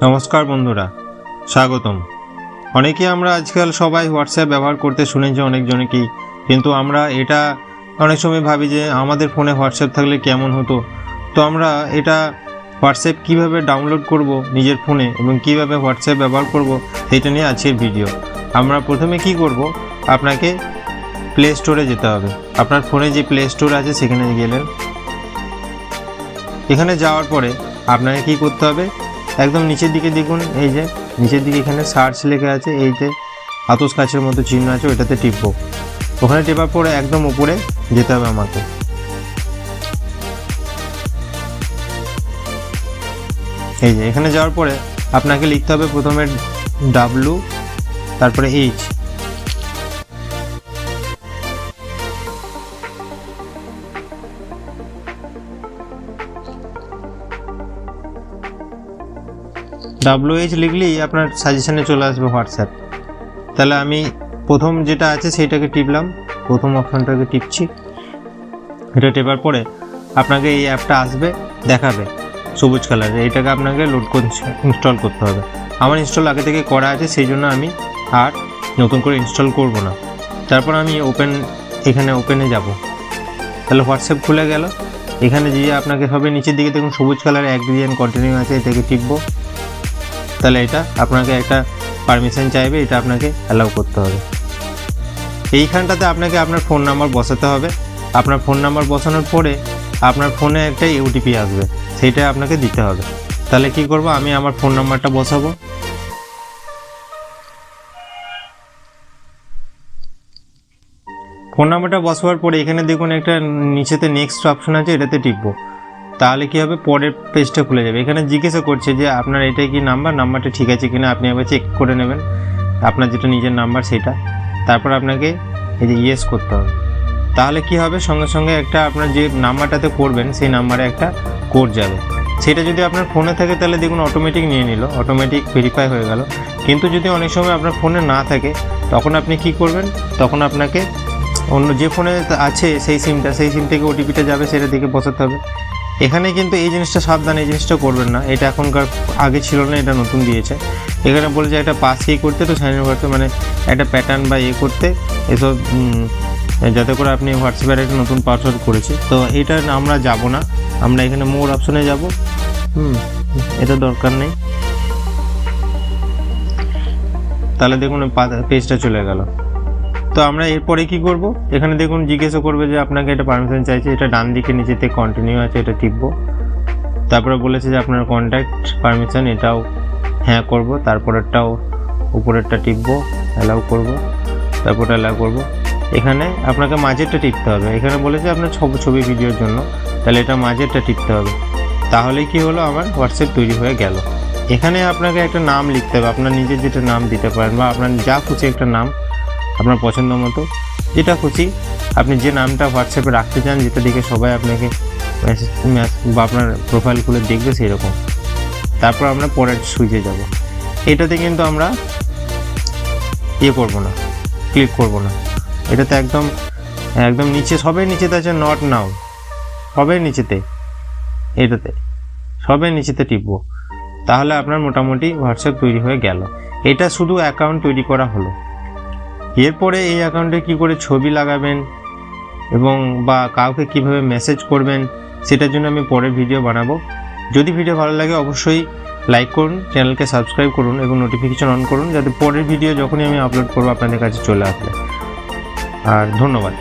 নমস্কার বন্ধুরা, স্বাগতম। অনেকেই আমরা আজকাল সবাই হোয়াটসঅ্যাপ ব্যবহার করতে শুনেছি অনেকজনকেই, কিন্তু আমরা এটা অনেক সময় ভাবি যে আমাদের ফোনে হোয়াটসঅ্যাপ থাকলে কেমন হতো। তো আমরা এটা হোয়াটসঅ্যাপ কিভাবে ডাউনলোড করব নিজের ফোনে এবং কিভাবে হোয়াটসঅ্যাপ ব্যবহার করব সেটা নিয়ে আজকের ভিডিও। আমরা প্রথমে কি করব, আপনাকে প্লে স্টোরে যেতে হবে। আপনার ফোনে যে প্লে স্টোর আছে সেখানে গেলেন। এখানে যাওয়ার পরে আপনাকে কি করতে হবে, একদম নিচের দিকে দেখুন, এই যে নিচের দিকে এখানে সার্চ লেখা আছে, এই যে আতস কাছের মতো চিহ্ন আছে, ওইটাতে টিপবো। ওখানে টেপার পরে একদম উপরে যেতে হবে আমাকে। এই যে এখানে যাওয়ার পরে আপনাকে লিখতে হবে প্রথমে ডাব্লু, তারপরে এইচ। WH লিখলেই আপনার সাজেশনে চলে আসবে হোয়াটসঅ্যাপ। তাহলে আমি প্রথম যেটা আছে সেইটাকে টিপলাম, প্রথম অপশনটাকে টিপছি। এটা টেপার পরে আপনাকে এই অ্যাপটা আসবে, দেখাবে সবুজ কালারে। এইটাকে আপনাকে লোড করে ইনস্টল করতে হবে। আমার ইনস্টল আগে থেকে করা আছে, সেই জন্য আমি আর নতুন করে ইনস্টল করব না। তারপর আমি এখানে ওপেনে যাব। তাহলে হোয়াটসঅ্যাপ খুলে গেল। এখানে গিয়ে আপনাকে সবে নিচের দিকে দেখুন সবুজ কালারে অ্যাগ্রি এন্ড কন্টিনিউ আছে, এটাকে টিপবো। তাহলে এটা আপনাকে একটা পারমিশন চাইবে, এটা আপনাকে অ্যালাউ করতে হবে। এইখানটাতে আপনাকে আপনার ফোন নাম্বার বসাতে হবে। আপনার ফোন নাম্বার বসানোর পরে আপনার ফোনে একটা ওটিপি আসবে, সেইটা আপনাকে দিতে হবে। তাহলে কি করব, আমি আমার ফোন নাম্বারটা বসাবো। ফোন নাম্বারটা বসাবার পরে এখানে দেখুন একটা নিচেতে নেক্সট অপশন আছে, এটাতে টিপবো। তাহলে কি হবে, পরের পেজটা খুলে যাবে। এখানে জিজ্ঞাসা করছে যে আপনার এটাই কি নাম্বারটা ঠিক আছে কিনা, আপনি আবার চেক করে নেবেন আপনার যেটা নিজের নাম্বার সেটা। তারপর আপনাকে এই যে ইয়েস করতে হবে। তাহলে কি হবে, সঙ্গে সঙ্গে একটা আপনার যে নাম্বারটাতে করবেন সেই নাম্বারে একটা কোড যাবে। সেটা যদি আপনার ফোনে থাকে তাহলে দেখুন অটোমেটিক নিয়ে নিল, অটোমেটিক ভেরিফাই হয়ে গেল। কিন্তু যদি অনেক সময় আপনার ফোনে না থাকে, তখন আপনি কি করবেন, তখন আপনাকে অন্য যে ফোনে আছে সেই সিম থেকে ওটিপিটা যাবে, সেটা দিকে বসাতে হবে। এখানে কিন্তু এই জিনিসটা সাবধান, এই জিনিসটা করবেন না। এটা এখনকার আগে ছিল না, এটা নতুন দিয়েছে। এখানে বলেছে একটা পাস করতে, তো সাইন ইন করতে, মানে একটা প্যাটার্ন বা করতে, এসব যাতে করে আপনি হোয়াটসঅ্যাপের একটা নতুন পাসওয়ার্ড করেছি। তো এটা আমরা যাব না, আমরা এখানে মোর অপশনে যাব। এটা দরকার নেই। তাহলে দেখুন পেজটা চলে গেল। তো আমরা এরপরে কি করব, এখানে দেখুন জিজ্ঞাসা করবে যে আপনাকে এটা পারমিশন চাইছে। এটা ডান দিকে নিচেতে কন্টিনিউ আছে, এটা টিপবো। তারপরে বলেছে যে আপনার কন্ট্যাক্ট পারমিশন, এটাও হ্যাঁ করব। তারপরেরটাও উপরেরটা টিপবো, অ্যালাউ করব। তারপরটা অ্যালাউ করব। এখানে আপনাকে মাঝেরটা টিপতে হবে। এখানে বলেছে আপনার ছবি ভিডিওর জন্য, তাহলে এটা মাঝেরটা টিপতে হবে। তাহলে কি হলো, আমার হোয়াটসঅ্যাপ তৈরি হয়ে গেল। এখানে আপনাকে একটা নাম লিখতে হবে, আপনার নিজের যেটা নাম দিতে পারেন, বা আপনার যা খুশি একটা নাম আপনার পছন্দ মতো, যেটা খুশি আপনি যে নামটা হোয়াটসঅ্যাপে রাখতে চান, যেটা দেখে সবাই আপনাকে মেসেজ বা আপনার প্রোফাইল খুলে দেখবে সেই রকম। তারপর আমরা পরের সুইচে যাব। এটাতে কিন্তু আমরা করব না, ক্লিক করব না। এটাতে একদম নিচে, সবের নিচেতে আছে নট নাও, সবের নিচেতে, এটাতে সবের নিচেতে টিপবো। তাহলে আপনার মোটামুটি হোয়াটসঅ্যাপ তৈরি হয়ে গেল। এটা শুধু অ্যাকাউন্ট তৈরি করা হলো। এরপরে এই অ্যাকাউন্টে কি করে ছবি লাগাবেন এবং বা কাউকে কিভাবে মেসেজ করবেন, সেটার জন্য আমি পরের ভিডিও বানাবো। যদি ভিডিও ভালো লাগে অবশ্যই লাইক করুন, চ্যানেলকে সাবস্ক্রাইব করুন এবং নোটিফিকেশন অন করুন, যাতে পরের ভিডিও যখনই আমি আপলোড করবো আপনাদের কাছে চলে আসবে। আর ধন্যবাদ।